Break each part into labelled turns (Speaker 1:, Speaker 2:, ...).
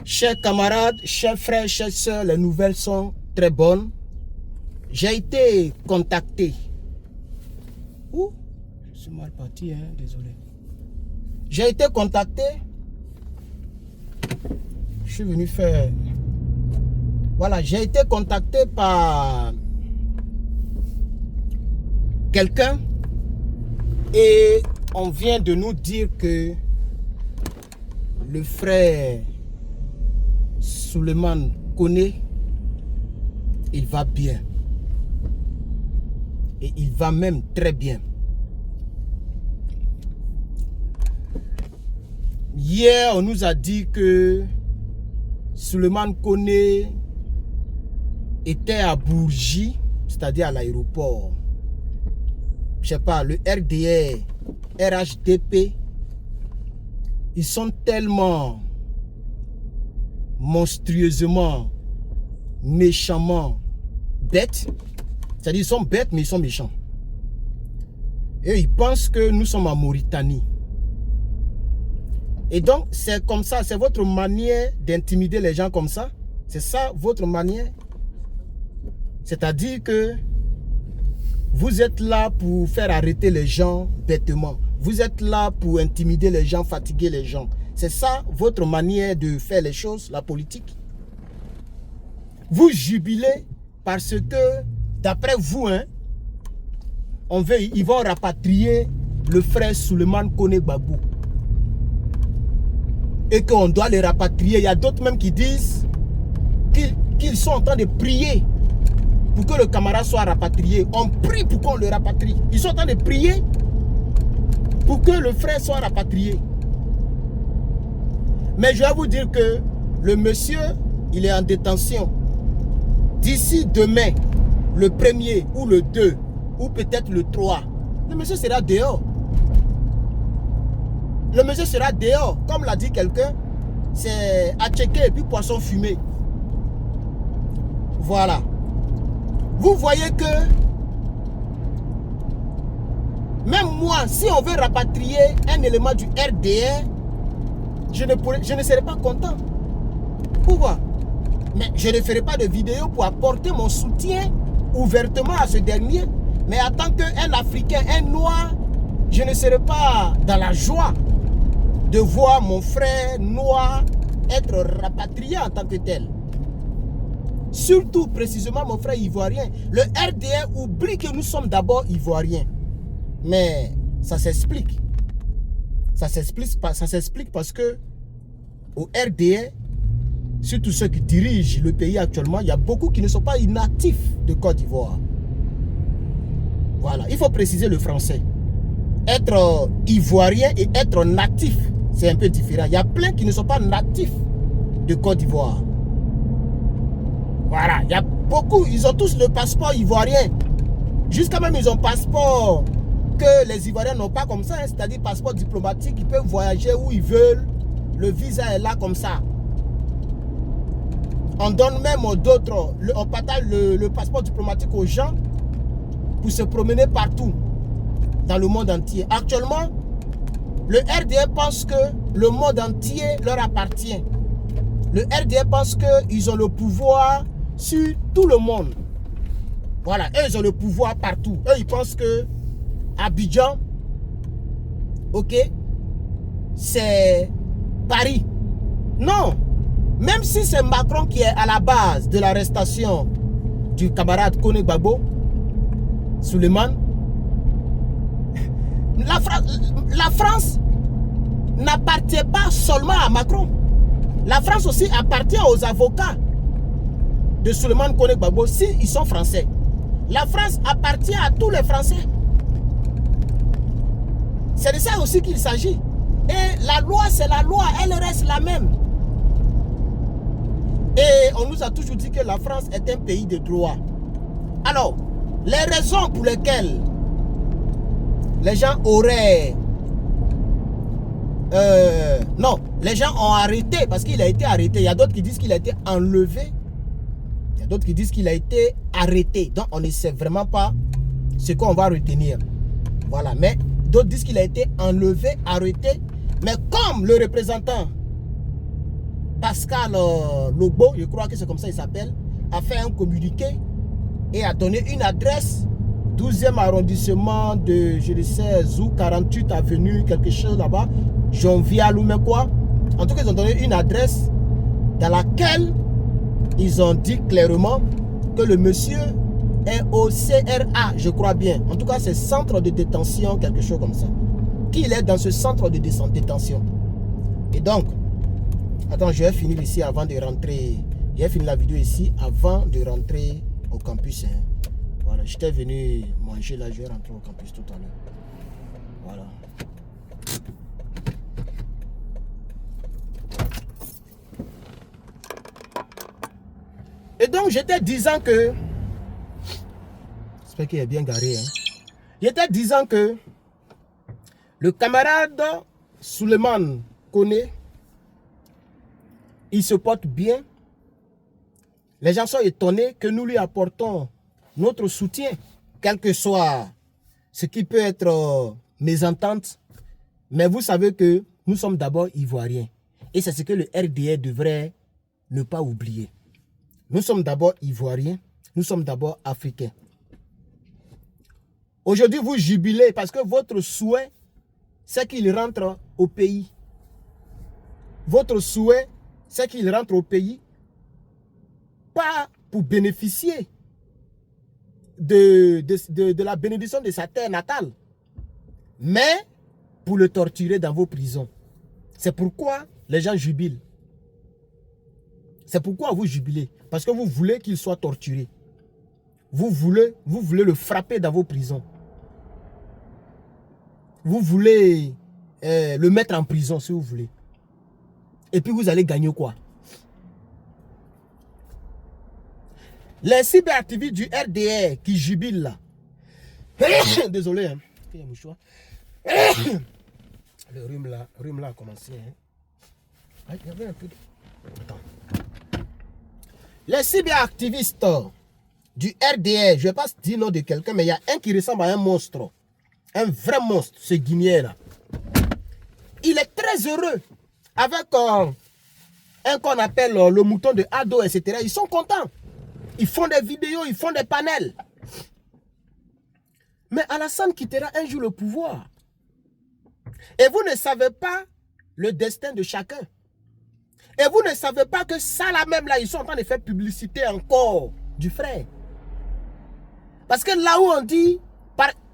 Speaker 1: Chers camarades, chers frères, chers sœurs, les nouvelles sont très bonnes. J'ai été contacté. Ouh, je suis mal parti, hein, désolé. J'ai été contacté. Je suis venu faire... Voilà, j'ai été contacté par quelqu'un et on vient de nous dire que le frère Souleymane Koné, il va bien. Et il va même très bien. Hier, on nous a dit que Souleymane Koné était à Bourgie, c'est-à-dire à l'aéroport. Je sais pas, le RDR, RHDP, ils sont tellement monstrueusement, méchamment bêtes. C'est-à-dire ils sont bêtes, mais ils sont méchants. Et ils pensent que nous sommes en Mauritanie. Et donc, c'est comme ça, c'est votre manière d'intimider les gens comme ça. C'est ça votre manière. C'est-à-dire que vous êtes là pour faire arrêter les gens bêtement. Vous êtes là pour intimider les gens, fatiguer les gens. C'est ça votre manière de faire les choses, la politique. Vous jubilez parce que, d'après vous, hein, ils vont rapatrier le frère Souleymane Koné Gbagbo. Et qu'on doit les rapatrier. Il y a d'autres même qui disent qu'ils sont en train de prier pour que le camarade soit rapatrié. On prie pour qu'on le rapatrie. Ils sont en train de prier pour que le frère soit rapatrié. Mais je vais vous dire que le monsieur, il est en détention. D'ici demain, le 1er ou le 2, ou peut-être le 3, le monsieur sera dehors. Le monsieur sera dehors. Comme l'a dit quelqu'un, c'est à checker et puis poisson fumé. Voilà. Vous voyez que même moi, si on veut rapatrier un élément du RDR, je ne serai pas content. Pourquoi? Mais je ne ferai pas de vidéo pour apporter mon soutien ouvertement à ce dernier. Mais en tant qu'un Africain, un Noir, je ne serai pas dans la joie de voir mon frère noir être rapatrié en tant que tel. Surtout, précisément, mon frère ivoirien. Le RDR oublie que nous sommes d'abord ivoiriens. Mais ça s'explique. Ça s'explique parce que au RDR, surtout ceux qui dirigent le pays actuellement, il y a beaucoup qui ne sont pas natifs de Côte d'Ivoire. Voilà, il faut préciser le français. Être ivoirien et être natif, c'est un peu différent. Il y a plein qui ne sont pas natifs de Côte d'Ivoire. Voilà, il y a beaucoup, ils ont tous le passeport ivoirien. Jusqu'à même ils ont passeport que les Ivoiriens n'ont pas comme ça, hein, c'est-à-dire passeport diplomatique, ils peuvent voyager où ils veulent. Le visa est là comme ça. On donne même d'autres, on partage le passeport diplomatique aux gens pour se promener partout dans le monde entier. Actuellement, le RDR pense que le monde entier leur appartient. Le RDR pense qu'ils ont le pouvoir sur tout le monde. Voilà, eux ils ont le pouvoir partout. Eux ils pensent que Abidjan, ok, c'est Paris. Non, même si c'est Macron qui est à la base de l'arrestation du camarade Koné Gbagbo, Souleymane, la France n'appartient pas seulement à Macron. La France aussi appartient aux avocats de Souleymane Koné Gbagbo s'ils sont français. La France appartient à tous les Français. C'est de ça aussi qu'il s'agit. Et la loi, c'est la loi, elle reste la même. Et on nous a toujours dit que la France est un pays de droit. Alors, les raisons pour lesquelles les gens auraient... non, les gens ont arrêté parce qu'il a été arrêté. Il y a d'autres qui disent qu'il a été enlevé. Il y a d'autres qui disent qu'il a été arrêté. Donc, on ne sait vraiment pas ce qu'on va retenir. Voilà, mais d'autres disent qu'il a été enlevé, arrêté. Mais comme le représentant Pascal Logbo, je crois que c'est comme ça il s'appelle, a fait un communiqué et a donné une adresse, 12e arrondissement de, je le sais, Zou 48 avenue, quelque chose là-bas, Jonvial ou même quoi. En tout cas, ils ont donné une adresse dans laquelle ils ont dit clairement que le monsieur est au CRA, je crois bien. En tout cas, c'est centre de détention, quelque chose comme ça. Qu'il est dans ce centre de détention. Et donc, attends, je vais finir ici avant de rentrer. Je vais finir la vidéo ici avant de rentrer au campus. Hein. Voilà, j'étais venu manger là, je vais rentrer au campus tout à l'heure. Voilà. Et donc, j'étais disant que... J'espère qu'il est bien garé. Hein. J'étais disant que le camarade Suleiman Kone, il se porte bien. Les gens sont étonnés que nous lui apportons notre soutien, quel que soit ce qui peut être mésentente. Mais vous savez que nous sommes d'abord ivoiriens. Et c'est ce que le RDR devrait ne pas oublier. Nous sommes d'abord ivoiriens, nous sommes d'abord africains. Aujourd'hui, vous jubilez parce que votre souhait, c'est qu'il rentre au pays. Votre souhait, c'est qu'il rentre au pays, pas pour bénéficier de la bénédiction de sa terre natale, mais pour le torturer dans vos prisons. C'est pourquoi les gens jubilent. C'est pourquoi vous jubilez. Parce que vous voulez qu'il soit torturé. Vous voulez le frapper dans vos prisons. Vous voulez le mettre en prison si vous voulez. Et puis vous allez gagner quoi? Les cyberactivistes du RDR qui jubilent là. Désolé, hein. Il y a un mouchoir. Le rhume là a commencé. Hein. Ah, il y avait un peu de... Attends. Les cyberactivistes du RDR, je ne vais pas dire le nom de quelqu'un, mais il y a un qui ressemble à un monstre. Un vrai monstre, ce Guinéen là. Il est très heureux avec un qu'on appelle le mouton de Ado, etc. Ils sont contents. Ils font des vidéos, ils font des panels. Mais Alassane quittera un jour le pouvoir. Et vous ne savez pas le destin de chacun. Et vous ne savez pas que ça là même là, ils sont en train de faire publicité encore du frère. Parce que là où on dit,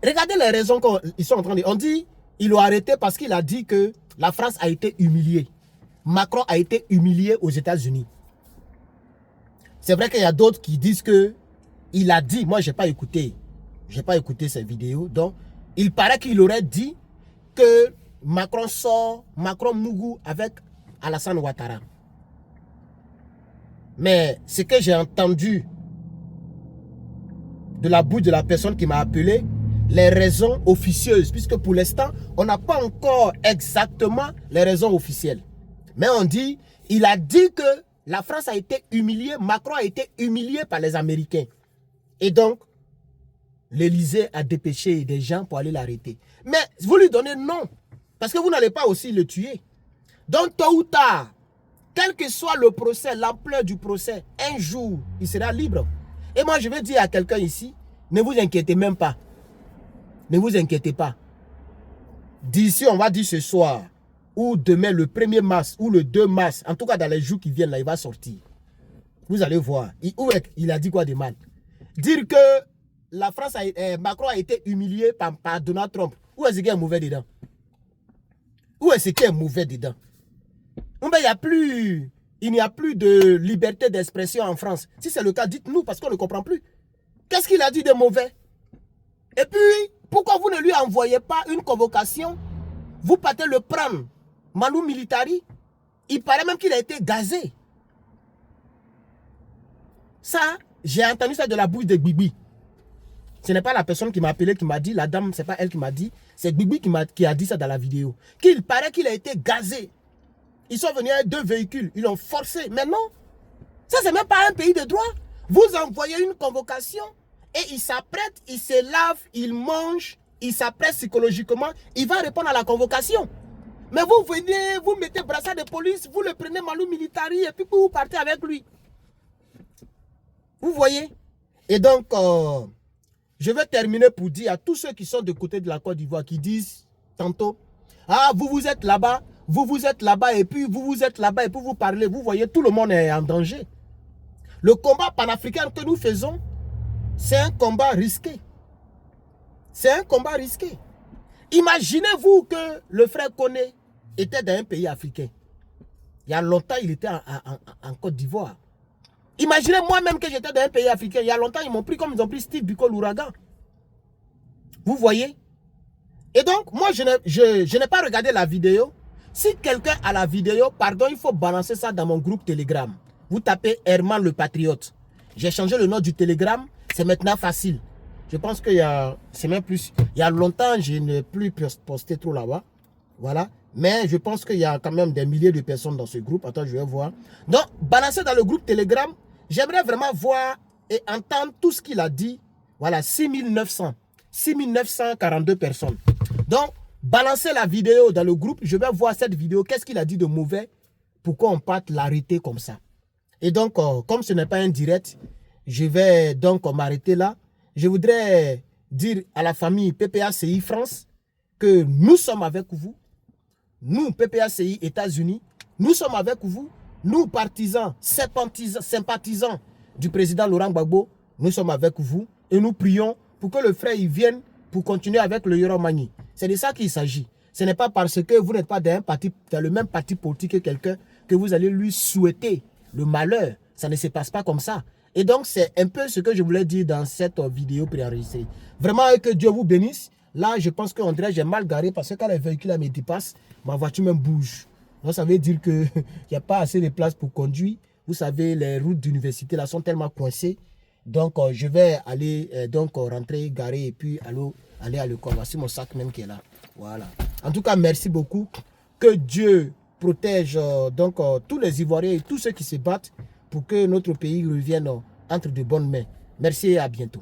Speaker 1: regardez les raisons qu'ils sont en train de dire. On dit, ils l'ont arrêté parce qu'il a dit que la France a été humiliée. Macron a été humilié aux États-Unis. C'est vrai qu'il y a d'autres qui disent que il a dit, moi j'ai pas écouté ces vidéos, donc il paraît qu'il aurait dit que Macron sort, Macron Mougou avec Alassane Ouattara. Mais ce que j'ai entendu de la bouche de la personne qui m'a appelé, les raisons officieuses, puisque pour l'instant, on n'a pas encore exactement les raisons officielles. Mais on dit, il a dit que la France a été humiliée, Macron a été humilié par les Américains. Et donc, l'Élysée a dépêché des gens pour aller l'arrêter. Mais vous lui donnez non, parce que vous n'allez pas aussi le tuer. Donc, tôt ou tard, quel que soit le procès, l'ampleur du procès, un jour, il sera libre. Et moi, je vais dire à quelqu'un ici, ne vous inquiétez même pas. Ne vous inquiétez pas. D'ici, on va dire ce soir, ou demain, le 1er mars, ou le 2 mars, en tout cas dans les jours qui viennent, là, il va sortir. Vous allez voir. Il a dit quoi de mal? Dire que la France, Macron a été humilié par Donald Trump. Où est-ce qu'il y a un mauvais dedans? Où est-ce qu'il y a un mauvais dedans? Il n'y a plus de liberté d'expression en France. Si c'est le cas, dites-nous parce qu'on ne comprend plus. Qu'est-ce qu'il a dit de mauvais? Et puis, pourquoi vous ne lui envoyez pas une convocation? Vous partez le prendre. Manu Militari, il paraît même qu'il a été gazé. Ça, j'ai entendu ça de la bouche de Bibi. Ce n'est pas la personne qui m'a appelé, qui m'a dit, la dame, ce n'est pas elle qui m'a dit, c'est Bibi qui a dit ça dans la vidéo. Qu'il paraît qu'il a été gazé. Ils sont venus avec 2 véhicules, ils l'ont forcé. Mais non, ça c'est même pas un pays de droit. Vous envoyez une convocation et il s'apprête, il se lave, il mange, il s'apprête psychologiquement, il va répondre à la convocation. Mais vous venez, vous mettez brassard de police, vous le prenez Malou Militari et puis vous partez avec lui. Vous voyez? Et donc, je vais terminer pour dire à tous ceux qui sont de côté de la Côte d'Ivoire, qui disent tantôt, ah, vous êtes là-bas, vous êtes là-bas, et puis vous êtes là-bas, et puis vous parlez, vous voyez, tout le monde est en danger. Le combat panafricain que nous faisons, c'est un combat risqué. C'est un combat risqué. Imaginez-vous que le frère Koné était dans un pays africain. Il y a longtemps, il était en Côte d'Ivoire. Imaginez moi-même que j'étais dans un pays africain. Il y a longtemps, ils m'ont pris comme ils ont pris Steve Biko l'ouragan. Vous voyez? Et donc, moi, je n'ai pas regardé la vidéo. Si quelqu'un a la vidéo, pardon, il faut balancer ça dans mon groupe Telegram. Vous tapez Herman le Patriote. J'ai changé le nom du Telegram. C'est maintenant facile. Je pense qu'il y a, c'est même plus, il y a longtemps, je n'ai plus posté trop là-bas. Voilà. Mais je pense qu'il y a quand même des milliers de personnes dans ce groupe. Attends, je vais voir. Donc, balancer dans le groupe Telegram, j'aimerais vraiment voir et entendre tout ce qu'il a dit. Voilà, 6942 personnes. Donc, balancez la vidéo dans le groupe. Je vais voir cette vidéo. Qu'est-ce qu'il a dit de mauvais? Pourquoi on parte l'arrêter comme ça? Et donc, comme ce n'est pas un direct, je vais donc m'arrêter là. Je voudrais dire à la famille PPACI France que nous sommes avec vous. Nous, PPACI États-Unis, nous sommes avec vous. Nous, partisans, sympathisants du président Laurent Gbagbo, nous sommes avec vous. Et nous prions pour que le frère y vienne pour continuer avec le Yoromani. C'est de ça qu'il s'agit. Ce n'est pas parce que vous n'êtes pas dans le même parti politique que quelqu'un que vous allez lui souhaiter le malheur. Ça ne se passe pas comme ça. Et donc, c'est un peu ce que je voulais dire dans cette vidéo préenregistrée. Vraiment, que Dieu vous bénisse. Là, je pense qu'on dirait que j'ai mal garé parce que quand les véhicules me dépassent, ma voiture même bouge. Donc, ça veut dire qu'il n'y a pas assez de place pour conduire. Vous savez, les routes d'université là sont tellement coincées. Donc, je vais aller rentrer, garer et puis aller à l'école. Voici mon sac même qui est là. Voilà. En tout cas, merci beaucoup. Que Dieu protège tous les Ivoiriens et tous ceux qui se battent pour que notre pays revienne entre de bonnes mains. Merci et à bientôt.